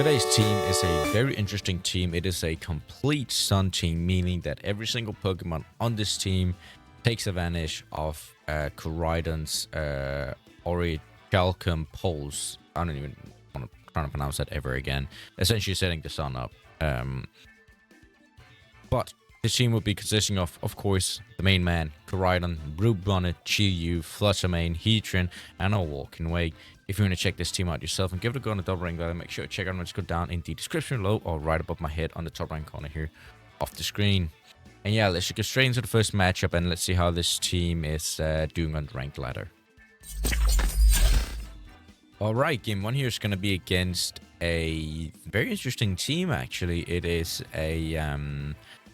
Today's team is a very interesting team. It is a complete sun team, meaning that every single Pokemon on this team takes advantage of Koraidon's Orichalcum pulse. I don't even want to try to pronounce that ever again. Essentially setting the sun up. But this team will be consisting of course, the main man, Koraidon, Brute Bonnet, Chi-Yu, Flutter Mane, Heatran, and a walking way. If you want to check this team out yourself and give it a go on the double rank button, make sure to check out. Let's go down in the description below or right above my head on the top right corner here off the screen. And yeah, let's just get straight into the first matchup and let's see how this team is doing on the ranked ladder. Alright, game one here is going to be against a very interesting team actually. It is a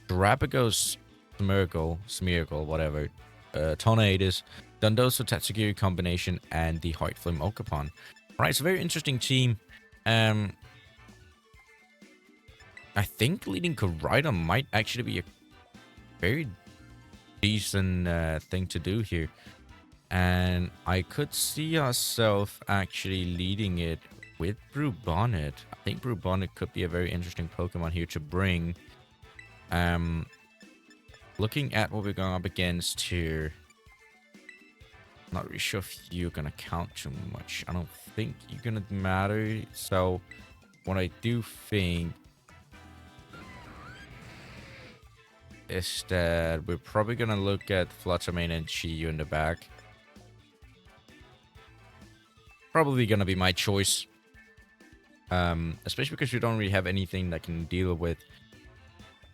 Terrapagos, Smeargle, whatever, Tornadus, Dondoso Tatsugiri combination, and the Heart Flame Okapon. Alright, it's a very interesting team. I think leading Koraidon might actually be a very decent thing to do here. And I could see ourselves actually leading it with Brute Bonnet. I think Brute Bonnet could be a very interesting Pokemon here to bring. Looking at what we're going up against here, not really sure if you're gonna count too much. I don't think you're gonna matter. So what I do think is that we're probably gonna look at Flutter Mane and Chi-Yu in the back. Probably gonna be my choice. Especially because we don't really have anything that can deal with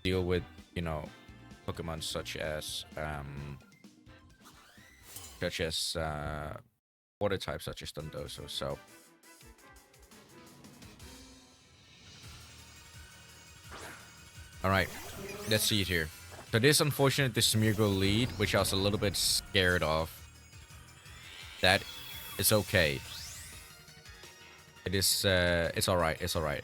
you know, Pokemon such as water types such as Dondoso. So alright, let's see it here. So this unfortunate the Smeargle lead, which I was a little bit scared of. That is okay. It is it's alright, it's alright.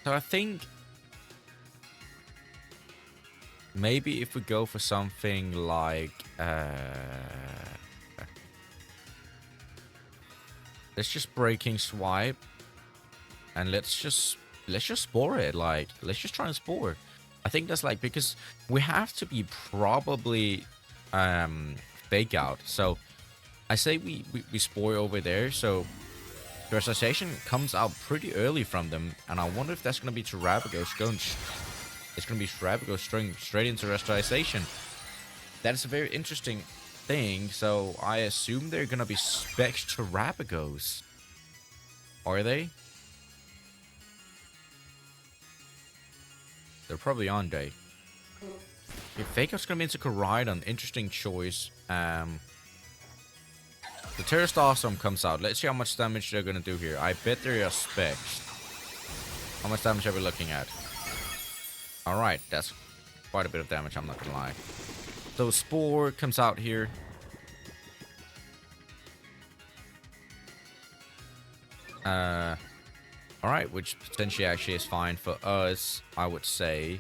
So I think maybe if we go for something like let's just Breaking Swipe and let's just Spore it. Like, let's just try and Spore. I think that's like, because we have to be probably fake out. So I say we Spore over there. So Terrorization comes out pretty early from them, and I wonder if that's going to be Terrapagos going. It's going to be Terrapagos going straight into Terrorization. That is a very interesting thing. So I assume they're going to be spec Terrapagos. Are they? They're probably on day. If Fake Out's going to be into Koraidon, interesting choice. The Terrastorm comes out. Let's see how much damage they're going to do here. I bet they are specs. How much damage are we looking at? Alright, that's quite a bit of damage, I'm not going to lie. So Spore comes out here. Alright, which potentially actually is fine for us, I would say.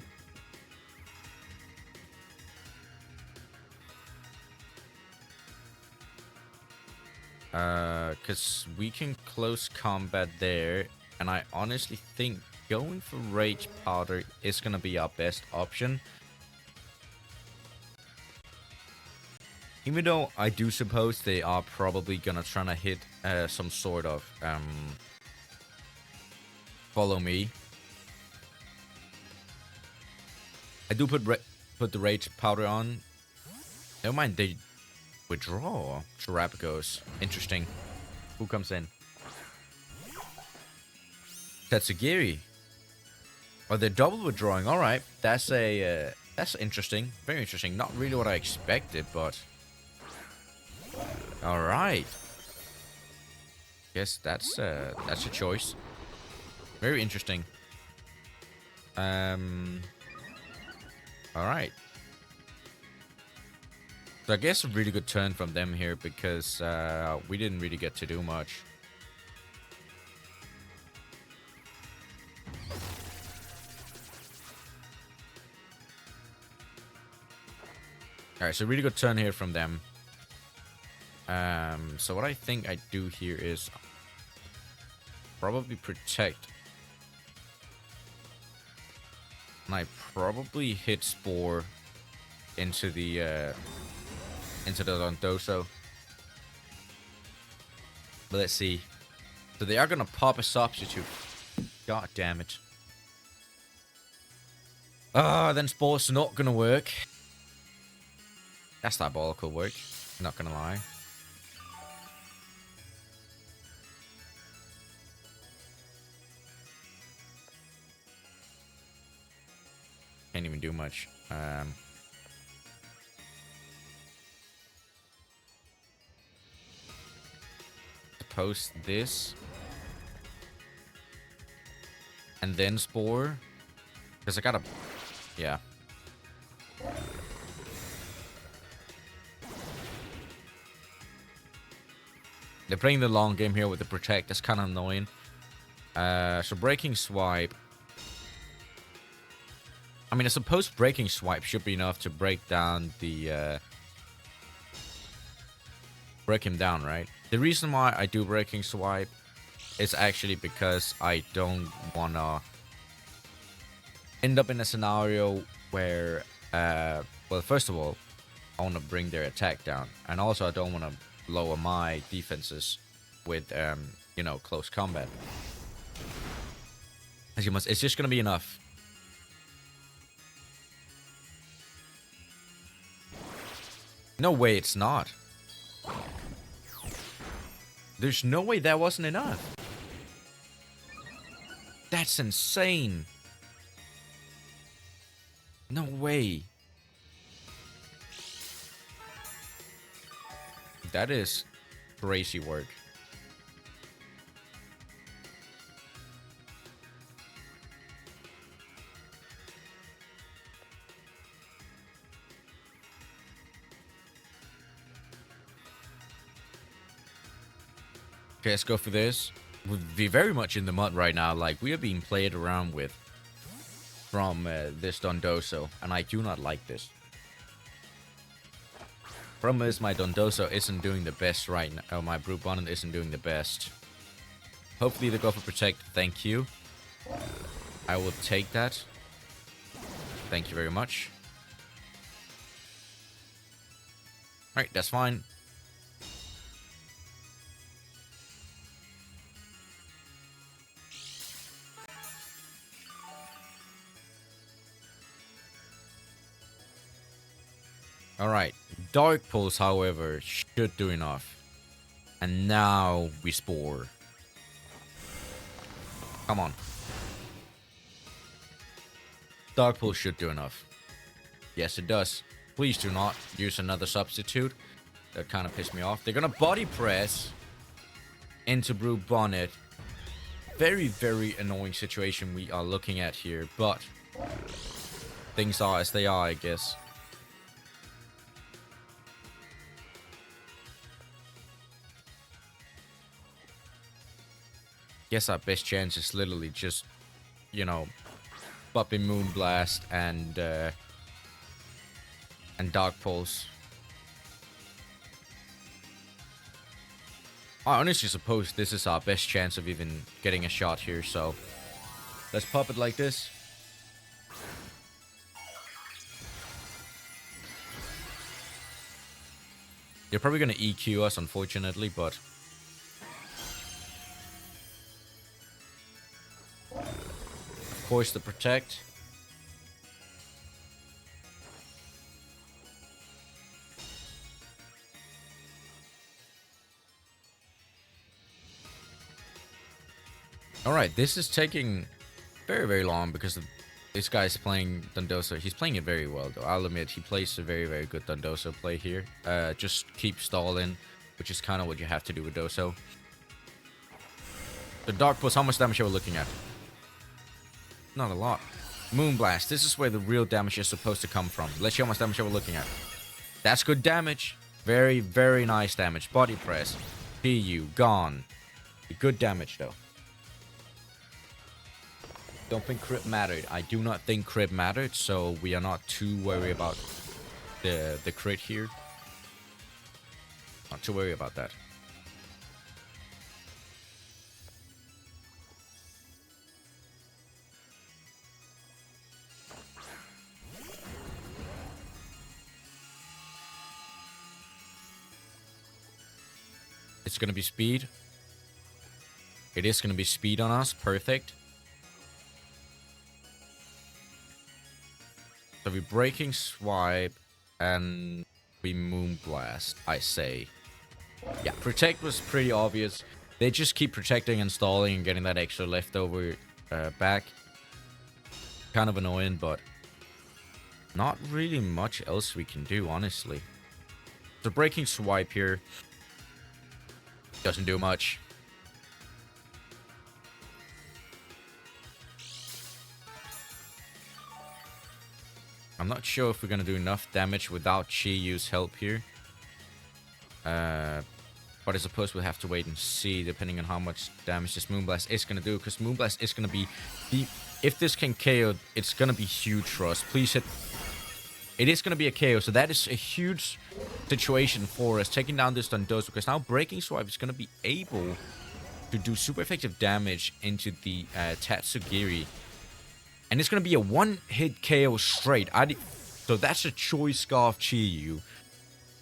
Because we can close combat there, and I honestly think going for Rage Powder is going to be our best option. Even though I do suppose they are probably going to try to hit some sort of follow me. I do put the Rage Powder on. Never mind, they withdraw Terrapagos. Interesting. Who comes in? Tatsugiri. Oh, they're double withdrawing. All right, that's interesting. Very interesting. Not really what I expected, but all right. Guess that's a choice. Very interesting. All right. So I guess a really good turn from them here because we didn't really get to do much. Alright, so really good turn here from them. So what I think I do here is probably protect. And I probably hit Spore into the Dondoso. But let's see. So they are gonna pop a substitute. God damn it. Then Spore's not gonna work. That's diabolical work. Not gonna lie. Can't even do much. Post this. And then Spore. Because I gotta... Yeah. They're playing the long game here with the Protect. That's kind of annoying. So Breaking Swipe. I mean, I suppose Breaking Swipe should be enough to break down the... break him down, right? The reason why I do Breaking Swipe is actually because I don't want to end up in a scenario where... well, first of all, I want to bring their attack down. And also, I don't want to lower my defenses with, you know, close combat. As you must, it's just going to be enough. No way it's not. There's no way that wasn't enough. That's insane. No way. That is crazy work. Okay, let's go for this. We're very much in the mud right now. Like, we are being played around with from this Dondoso, and I do not like this. Problem is, my Dondoso isn't doing the best right now. My Brute Bonnet isn't doing the best. Hopefully they go for Protect. Thank you. I will take that. Thank you very much. Alright, that's fine. Alright, Dark Pulse, however, should do enough. And now we Spore. Come on. Dark Pulse should do enough. Yes, it does. Please do not use another substitute. That kind of pissed me off. They're gonna body press into Brute Bonnet. Very, very annoying situation we are looking at here, but things are as they are, I guess. Guess our best chance is literally just, you know, Puppy Moonblast and Dark Pulse. I honestly suppose this is our best chance of even getting a shot here, so let's pop it like this. They're probably gonna EQ us, unfortunately, but of course the Protect. Alright, this is taking very, very long because this guy's playing Dondoso. He's playing it very well, though. I'll admit, he plays a very, very good Dondoso play here. Just keep stalling, which is kind of what you have to do with Doso. The Dark Pulse, how much damage are we looking at? Not a lot. Moonblast, this is where the real damage is supposed to come from. Let's see how much damage we're looking at. That's good damage. Very, very nice damage. Body press. Chi-Yu, gone. Good damage, though. Don't think crit mattered. I do not think crit mattered, so we are not too worried about the crit here. Not to worry about that. It's gonna be speed. It is gonna be speed on us. Perfect. So we're breaking swipe and we moonblast, I say. Yeah, protect was pretty obvious. They just keep protecting and stalling and getting that extra leftover back. Kind of annoying, but not really much else we can do, honestly. So breaking swipe here doesn't do much. I'm not sure if we're going to do enough damage without Chi-Yu's help here. But I suppose we'll have to wait and see, depending on how much damage this Moonblast is going to do. Because Moonblast is going to be... If this can KO, it's going to be huge for us. Please hit... It is going to be a KO, so that is a huge situation for us. Taking down this Dondozo, because now Breaking Swipe is going to be able to do super effective damage into the Tatsugiri. And it's going to be a one-hit KO straight. So that's a choice Scarf Chi-Yu.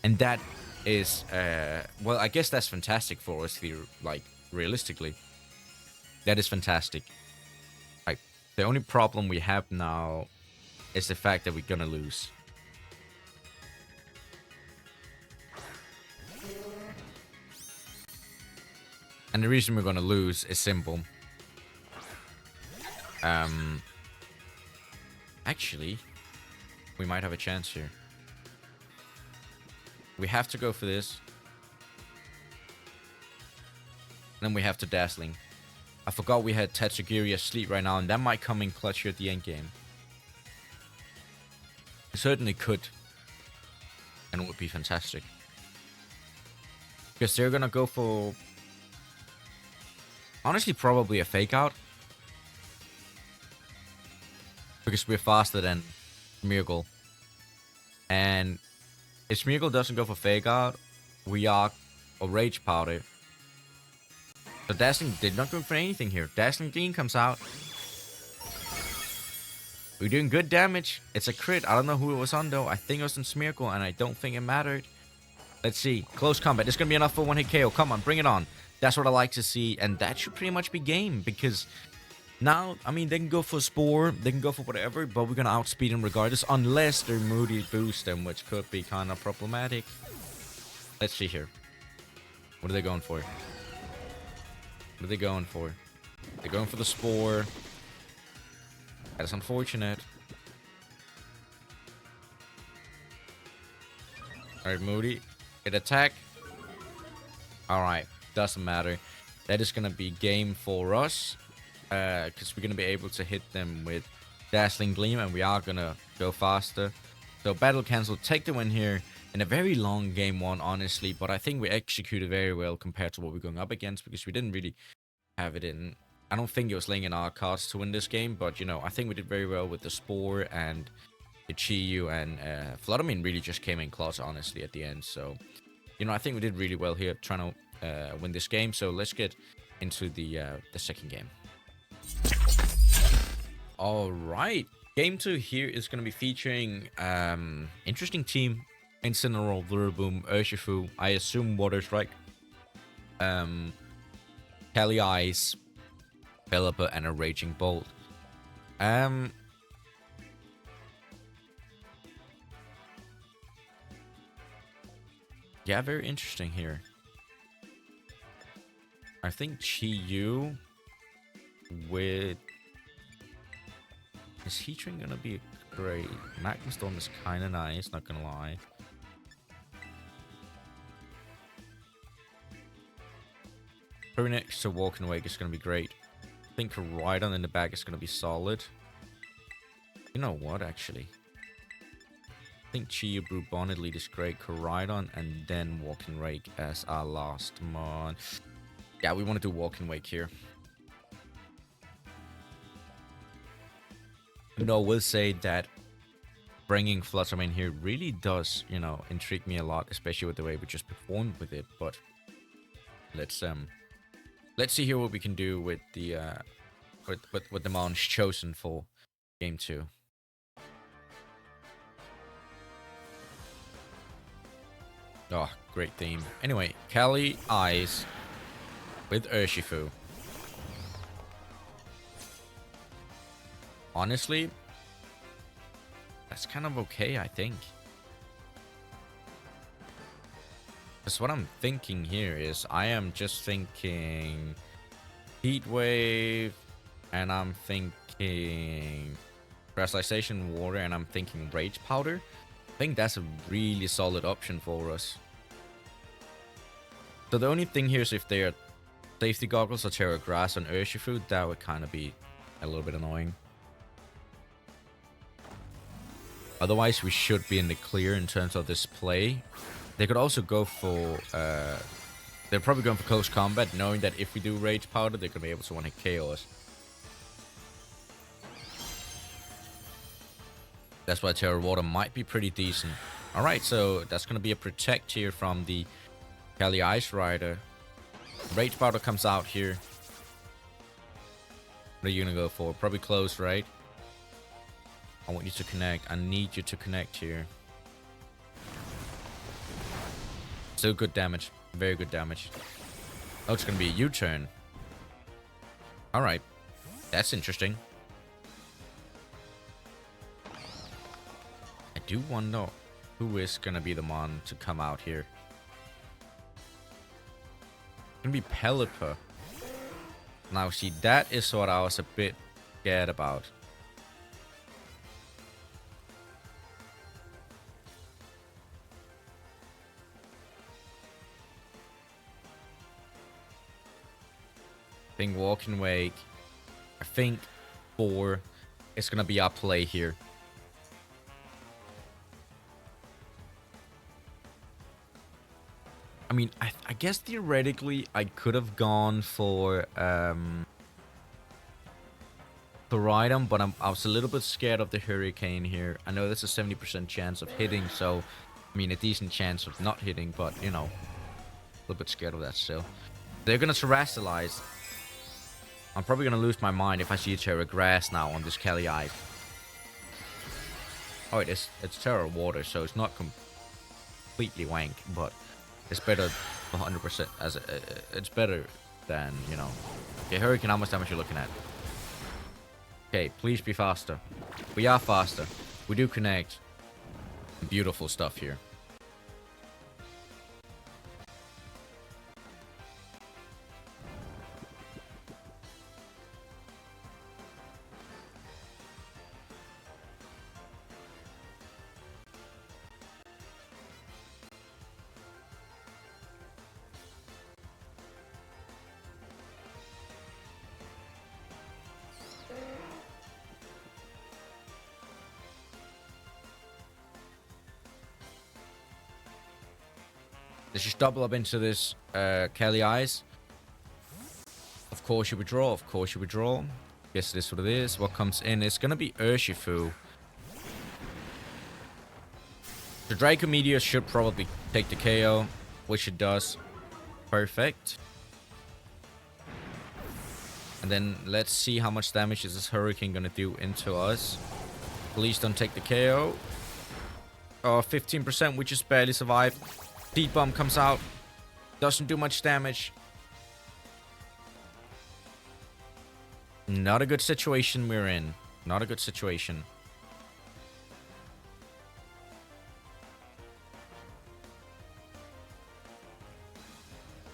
And that is, well, I guess that's fantastic for us here, like, realistically. That is fantastic. Like, the only problem we have now is the fact that we're going to lose. And the reason we're going to lose is simple. Actually, we might have a chance here. We have to go for this. Then we have to Dazzling. I forgot we had Tatsugiri asleep right now, and that might come in clutch here at the end game. It certainly could. And it would be fantastic. Because they're gonna go for... honestly, probably a fake out. Because we're faster than Smeargle. And if Smeargle doesn't go for fake out, we are a Rage Powder. So Dazzling did not go for anything here. Dazzling Gleam comes out. We're doing good damage. It's a crit. I don't know who it was on though. I think it was on Smeargle, and I don't think it mattered. Let's see. Close combat. This is going to be enough for one hit KO. Come on, bring it on. That's what I like to see. And that should pretty much be game. Because now, I mean, they can go for Spore. They can go for whatever. But we're going to outspeed them regardless. Unless they're Moody Boost them, which could be kind of problematic. Let's see here. What are they going for? What are they going for? They're going for the Spore. That is unfortunate. Alright, Moody. Hit attack. Alright. Doesn't matter. That is going to be game for us. Because we're going to be able to hit them with Dazzling Gleam. And we are going to go faster. So battle cancel. Take the win here. In a very long game one, honestly. But I think we executed very well compared to what we're going up against. Because we didn't really have it in... I don't think it was laying in our cards to win this game. But, you know, I think we did very well with the Spore and... the Chi-Yu and Flutter Mane really just came in close, honestly, at the end. So, you know, I think we did really well here trying to win this game. So let's get into the second game. All right. Game 2 here is going to be featuring interesting team. Incineroar, Vuraboom, Urshifu. I assume Water Strike. Kelly Ice, Pelipper, and a Raging Bolt. Yeah, very interesting here. I think Chi-Yu with... is Heatran gonna be great? Magma Storm is kinda nice, not gonna lie. Probably next to Walking Wake is gonna be great. I think Koraidon in the back is gonna be solid. You know what, actually? I think Chi-Yu Brute Bonnet lead is great. Koraidon and then Walking Wake as our last mon. Yeah, we want to do Walking Wake here. No, we'll say that bringing Flutter Mane here really does, you know, intrigue me a lot, especially with the way we just performed with it. But let's see here what we can do with the with the mons chosen for game 2. Oh, great theme. Anyway, Kelly Eyes with Urshifu. Honestly, that's kind of okay, I think. Because what I'm thinking here is I am just thinking Heat Wave, and I'm thinking Crystallization Water, and I'm thinking Rage Powder. I think that's a really solid option for us. So the only thing here is if they're Safety Goggles or Terra Grass on Urshifu, that would kind of be a little bit annoying. Otherwise, we should be in the clear in terms of this play. They could also go for... they're probably going for close combat, knowing that if we do Rage Powder, they're going to be able to one-hit KO us. That's why Terra Water might be pretty decent. Alright, so that's going to be a Protect here from the Kali Ice Rider. Rage Powder comes out here. What are you going to go for? Probably close, right? I want you to connect. I need you to connect here. Still good damage. Very good damage. Oh, it's going to be a U-turn. Alright. That's interesting. I do wonder who is going to be the mon to come out here. It's going to be Pelipper. Now, see, that is what I was a bit scared about. I think Walking Wake. I think Spore is going to be our play here. I mean, I guess theoretically I could have gone for Koraidon, but I was a little bit scared of the Hurricane here. I know there's a 70% chance of hitting, so I mean a decent chance of not hitting, but you know, a little bit scared of that still. They're gonna Terastallize. I'm probably gonna lose my mind if I see a Terra Grass now on this Kali Ice. Oh, it's Terra Water, so it's not completely wank, but it's better 100%. It's better than, you know. Okay, Hurricane, how much damage you looking at? Okay, please be faster. We are faster. We do connect. Beautiful stuff here. Let's just double up into this Kali Eyes. Of course you withdraw. Of course you withdraw. Guess this is what it is. What comes in is going to be Urshifu. The Draco Meteor should probably take the KO, which it does. Perfect. And then let's see how much damage is this Hurricane going to do into us. Please don't take the KO. Oh, 15%, we just barely survived. Deep Bomb comes out. Doesn't do much damage. Not a good situation we're in. Not a good situation.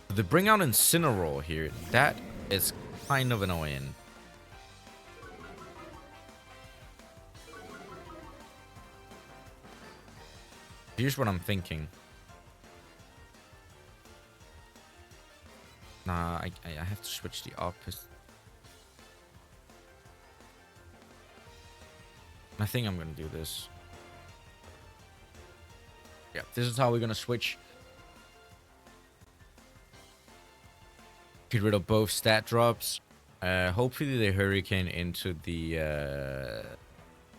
They bring out Incineroar here. That is kind of annoying. Here's what I'm thinking. Nah, I have to switch the opposite. I think I'm gonna do this. Yeah, this is how we're gonna switch. Get rid of both stat drops. Hopefully the Hurricane into the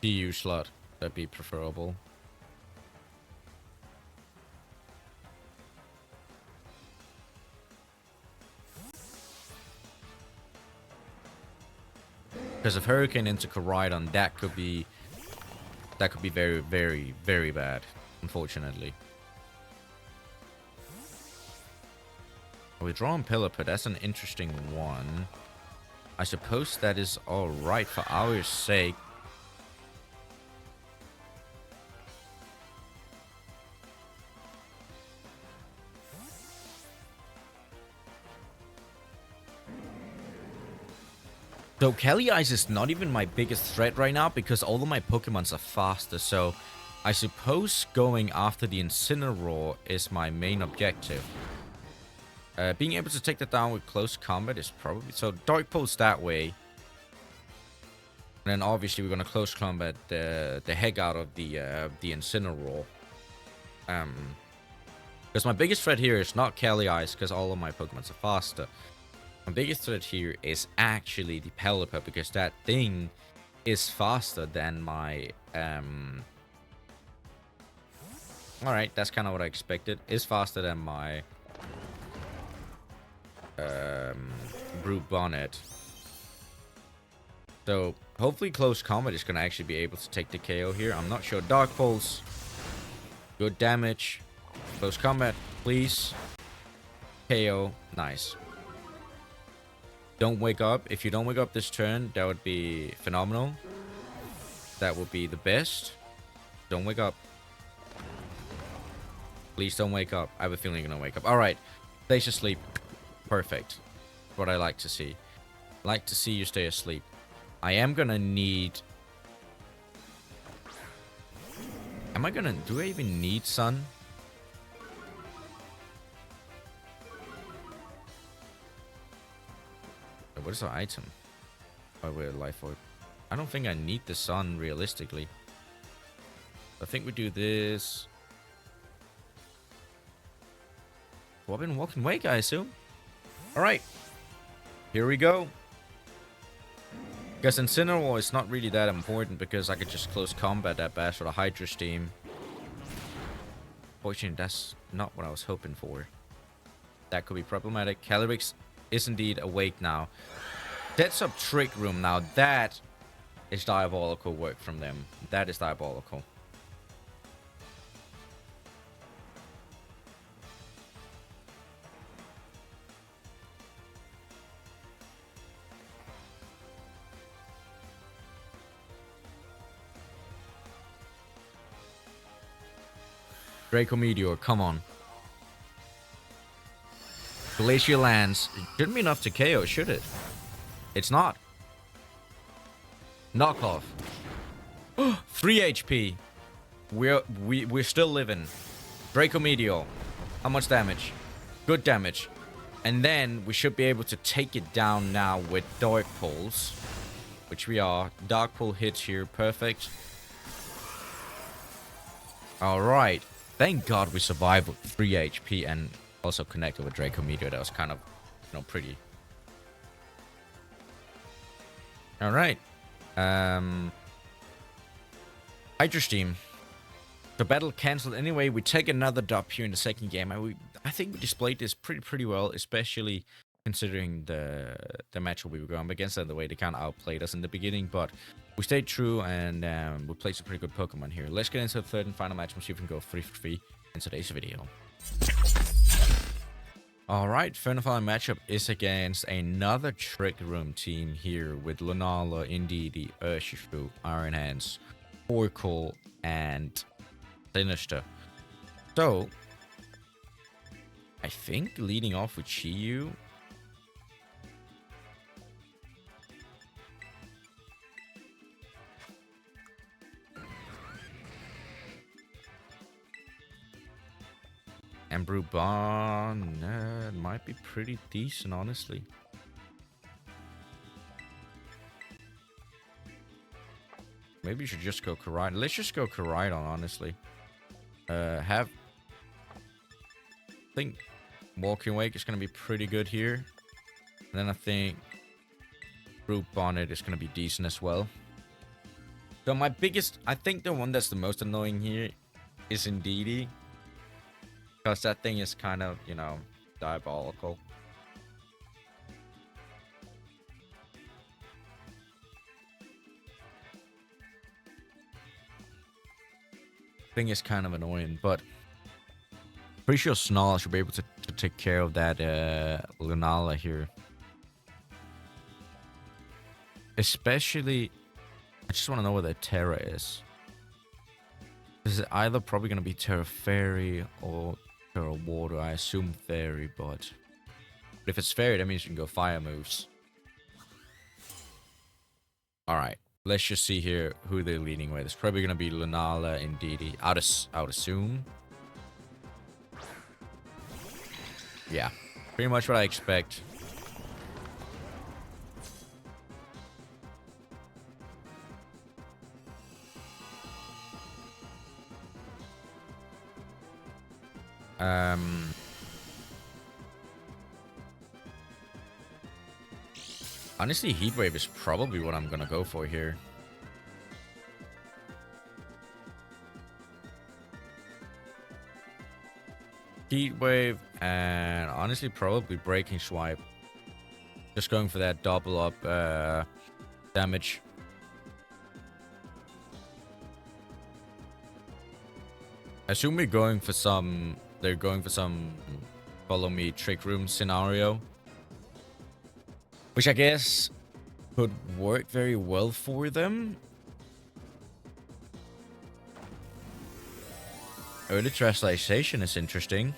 TU slot. That'd be preferable. Because if Hurricane into Koraidon, that could be very, very, very bad, unfortunately. Withdrawn Pelipper, that's an interesting one. I suppose that is alright for our sake. So Kelly Ice is not even my biggest threat right now because all of my Pokemons are faster. So I suppose going after the Incineroar is my main objective. Being able to take that down with close combat is probably... So Dark Pulse that way. And then obviously we're going to close combat the heck out of the Incineroar. Because my biggest threat here is not Kelly Ice because all of my Pokemons are faster. My biggest threat here is actually the Pelipper because that thing is faster than my... Alright, that's kind of what I expected. Is faster than my... Brute Bonnet. So, hopefully Close Combat is going to actually be able to take the KO here. I'm not sure. Dark Pulse. Good damage. Close Combat, please. KO. Nice. Don't wake up. If you don't wake up this turn, that would be phenomenal. That would be the best. Don't wake up. Please don't wake up. I have a feeling you're gonna wake up. Alright. Stay asleep. Perfect. What I like to see. Like to see you stay asleep. I am gonna need... Am I gonna... Do I even need Sun? What is our item? Oh, we're Life Orb. I don't think I need the Sun, realistically. I think we do this. Well, I've been walking awake, I assume. Alright. Here we go. Because Incineroar is not really that important because I could just close combat that bash with a Hydro Steam. Fortunately, that's not what I was hoping for. That could be problematic. Calyrex is indeed awake now. Sets up Trick Room now. That is diabolical work from them. That is diabolical. Draco Meteor, come on. Glacial Lance. It shouldn't be enough to KO, should it? It's not. Knockoff. 3 HP. We're still living. Draco Meteor. How much damage? Good damage. And then we should be able to take it down now with Dark Pulse. Which we are. Dark Pull hits here. Perfect. Alright. Thank God we survived with 3 HP and also connected with Draco Meteor. That was kind of, you know, pretty. Alright. Hydro Steam. The battle cancelled anyway. We take another dub here in the second game. I think we displayed this pretty well, especially considering the matchup we were going up against and the way they kind of outplayed us in the beginning. But we stayed true and we played some pretty good Pokemon here. Let's get into the third and final match and see if we can go 3 for 3 in today's video. Alright, third and final matchup is against another Trick Room team here with Lunala, Indeedee, Urshifu, Iron Hands, Oracle, and Sinister. So, I think leading off with Chi-Yu. And Brute Bonnet might be pretty decent, honestly. Maybe you should just go Koraidon. Let's just go Koraidon, honestly. I think Walking Wake is going to be pretty good here. And then I think Brute Bonnet is going to be decent as well. So my biggest, I think the one that's the most annoying here is Indeedee. Because that thing is kind of, you know, diabolical. Thing is kind of annoying, but pretty sure Snarl should be able to take care of that Lunala here. Especially, I just want to know where the Terra is. Is it either probably going to be Terra Fairy or Terra Water? I assume Fairy, but if it's Fairy, that means you can go Fire moves. Alright, let's just see here who they're leading with. It's probably going to be Lunala, Indeedee. I would assume. Yeah, pretty much what I expect. Honestly, Heatwave is probably what I'm gonna go for here. Heatwave and honestly probably Breaking Swipe. Just going for that double up damage. I assume they're going for some follow me trick room scenario. Which I guess could work very well for them. Early Translation is interesting.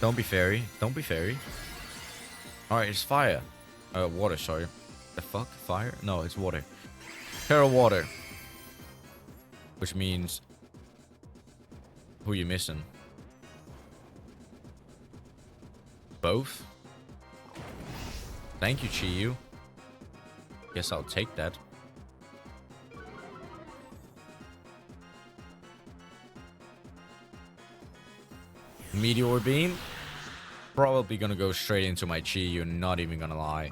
Don't be fairy. Don't be fairy. Alright, it's fire. Water, sorry. The fuck? Fire? No, it's water. Terra Water. Which means... Who you missing? Both? Thank you, Chi-Yu. Guess I'll take that. Meteor Beam. Probably gonna go straight into my Chi-Yu, not even gonna lie.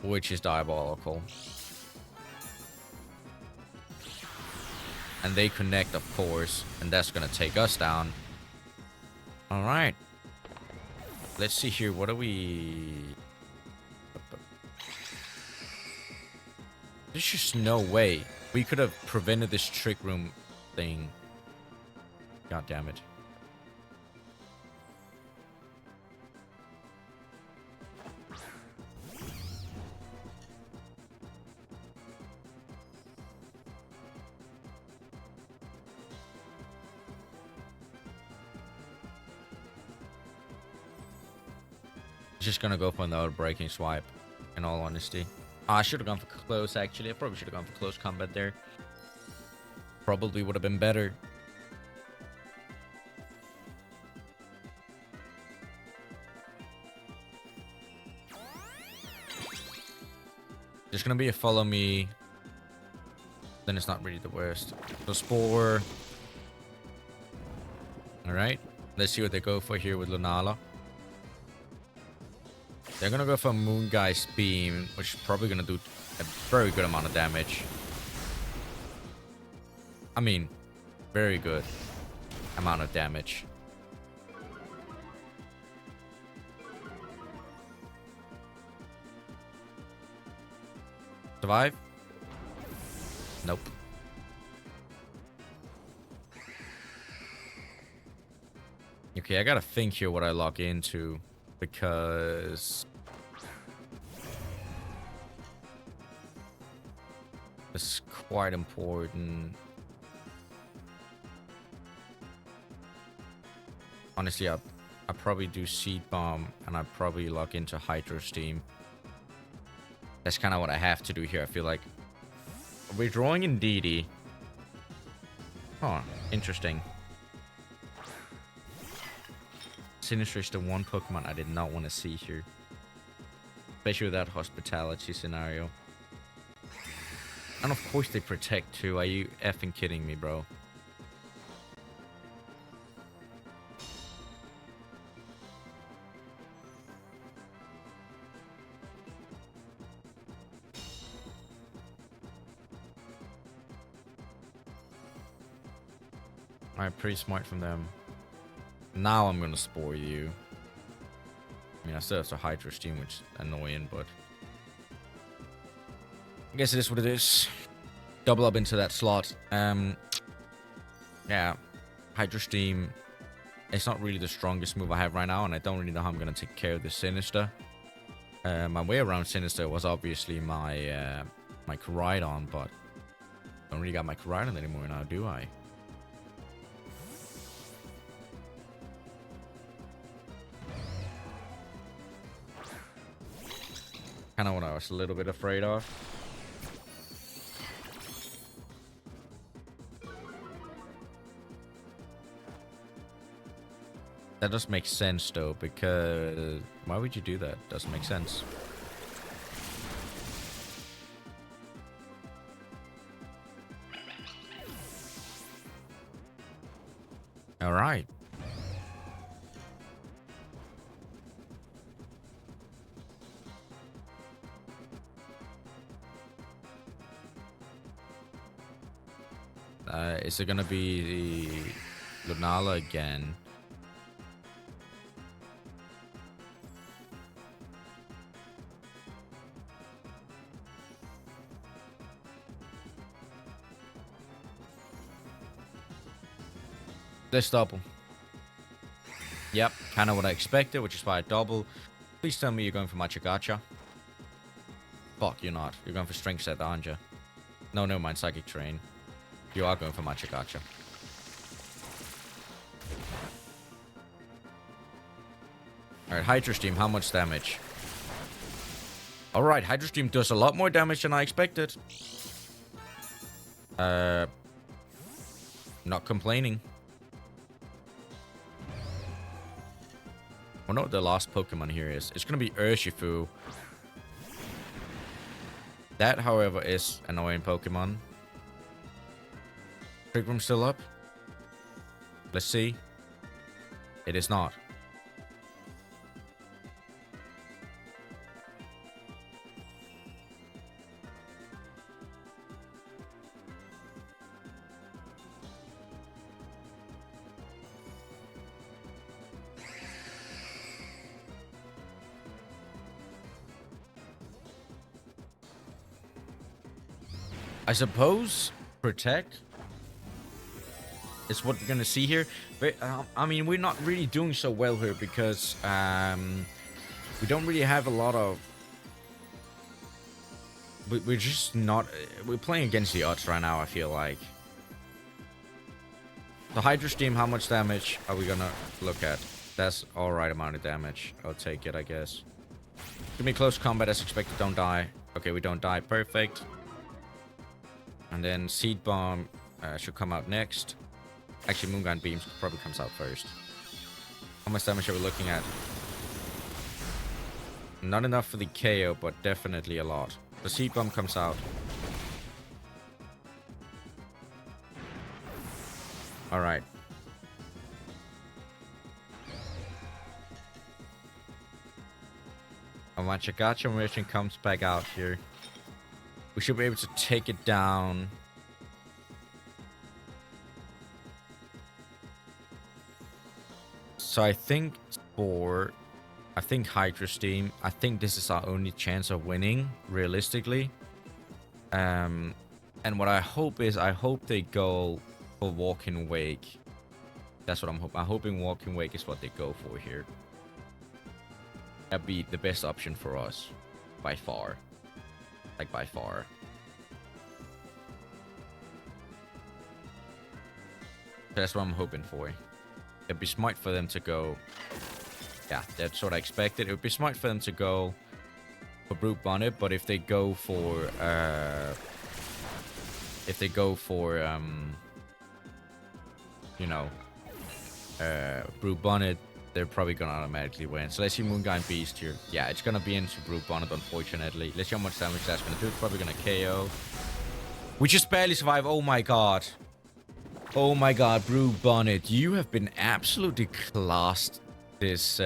Which is diabolical. And they connect, of course. And that's gonna take us down. Alright. Let's see here. What are we... There's just no way. We could have prevented this trick room thing. God damn it. Just gonna go for another Breaking Swipe, in all honesty. I should have gone for close, actually. I probably should have gone for close combat there. Probably would have been better. There's gonna be a follow me. Then it's not really the worst. So Spore. Alright. Let's see what they go for here with Lunala. They're gonna go for Moon Guy's Beam, which is probably gonna do a very good amount of damage. I mean, very good amount of damage. Survive? Nope. Okay, I gotta think here what I lock into, because it's quite important. Honestly, I probably do Seed Bomb, and I probably lock into Hydro Steam. That's kind of what I have to do here, I feel like. We're drawing Indeedee. Oh, interesting. Sinister is the one Pokemon I did not want to see here. Especially with that Hospitality scenario. And of course they Protect too. Are you effing kidding me, bro? Alright, pretty smart from them. Now I'm gonna Spore you. I mean, I still have to Hydro Steam, which is annoying, but I guess it is what it is. Double up into that slot. Yeah, Hydro Steam. It's not really the strongest move I have right now, and I don't really know how I'm gonna take care of the Sinister. My way around Sinister was obviously my my Koraidon, but I don't really got my Koraidon anymore now, do I? Kind of what I was a little bit afraid of. That does make sense though, because why would you do that? Doesn't make sense. All right. Is it gonna be the Lunala again? Let's double. Yep, kind of what I expected, which is why I double. Please tell me you're going for Machagacha. Fuck, you're not. You're going for Strength Set, aren't you? No, never mind. Psychic Terrain. You are going for Machagacha. Alright, Hydro Steam, how much damage? Alright, Hydro Steam does a lot more damage than I expected. Not complaining. I wonder what the last Pokemon here is. It's gonna be Urshifu. That, however, is an annoying Pokemon. Trick Room still up? Let's see. It is not. I suppose Protect is what we're gonna see here, but I mean, we're not really doing so well here because we don't really have a lot of. We're just not. We're playing against the odds right now. I feel like the Hydro Steam. How much damage are we gonna look at? That's all right amount of damage. I'll take it, I guess. Give me close combat as expected. Don't die. Okay, we don't die. Perfect. And then Seed Bomb should come out next. Actually, Moongun Beams probably comes out first. How much damage are we looking at? Not enough for the KO, but definitely a lot. The Seed Bomb comes out. Alright. A Machagacha mission comes back out here. We should be able to take it down. So I think Spore, I think Hydro Steam, I think this is our only chance of winning, realistically. And what I hope is, I hope they go for Walking Wake. That's what I'm hoping. I'm hoping Walking Wake is what they go for here. That'd be the best option for us, by far. Like, by far. That's what I'm hoping for. It'd be smart for them to go. Yeah, that's what I expected. It would be smart for them to go for Brute Bonnet, but if they go for you know, Brute Bonnet, they're probably gonna automatically win. So let's see Moongun Beast here. Yeah, it's gonna be into Brute Bonnet, unfortunately. Let's see how much damage that's gonna do. It's probably gonna KO. We just barely survive. Oh my god. Oh my god, Brute Bonnet, you have been absolutely classed this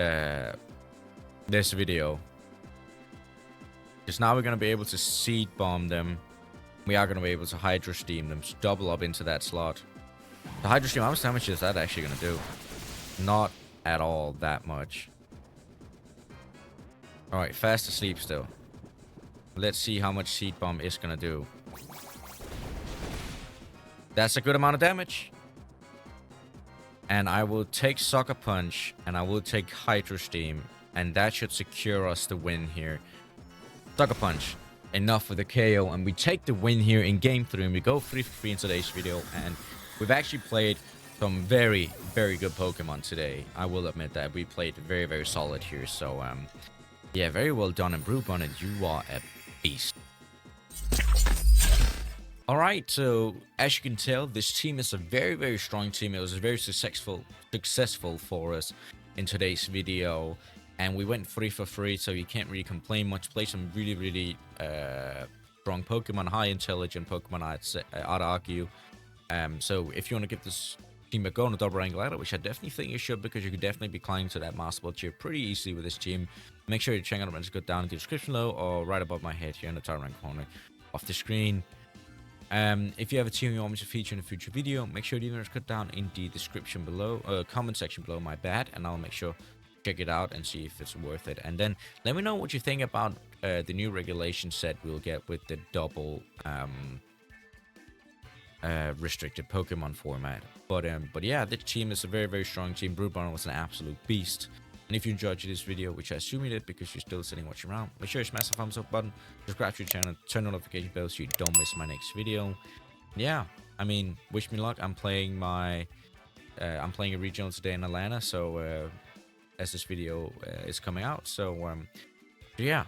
this video. Because now we're gonna be able to Seed Bomb them. We are gonna be able to Hydro Steam them, double up into that slot. The Hydro Stream, how much damage is that actually gonna do? Not at all that much. Alright, fast asleep still. Let's see how much Seed Bomb is gonna do. That's a good amount of damage. And I will take Sucker Punch, and I will take Hydro Steam, and that should secure us the win here. Sucker Punch, enough with the KO, and we take the win here in Game 3, and we go 3 for 3 in today's video, and we've actually played some very, very good Pokemon today. I will admit that we played very, very solid here, so, yeah, very well done, and Brute Bonnet, you are a beast. Alright, so as you can tell, this team is a very, very strong team. It was very successful for us in today's video. And we went 3 for 3, so you can't really complain much. Play some really, really strong Pokemon, high intelligent Pokemon, I'd argue. So if you want to give this team a go on a double rank ladder, which I definitely think you should, because you could definitely be climbing to that Master Ball tier pretty easily with this team. Make sure you check out the runs, go down in the description below, or right above my head here in the top right corner of the screen. If you have a team you want me to feature in a future video, make sure you go down in the description below, comment section below, my bad, and I'll make sure to check it out and see if it's worth it. And then let me know what you think about the new regulation set we'll get with the double restricted Pokemon format. But yeah, this team is a very, very strong team. Brute Bonnet was an absolute beast. And if you enjoyed this video, which I assume you did because you're still sitting watching around, make sure you smash the thumbs up button, subscribe to the channel, turn the notification bell so you don't miss my next video. Yeah, I mean, wish me luck. I'm playing a regional today in Atlanta, so as this video is coming out. So yeah,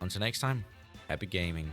until next time, happy gaming.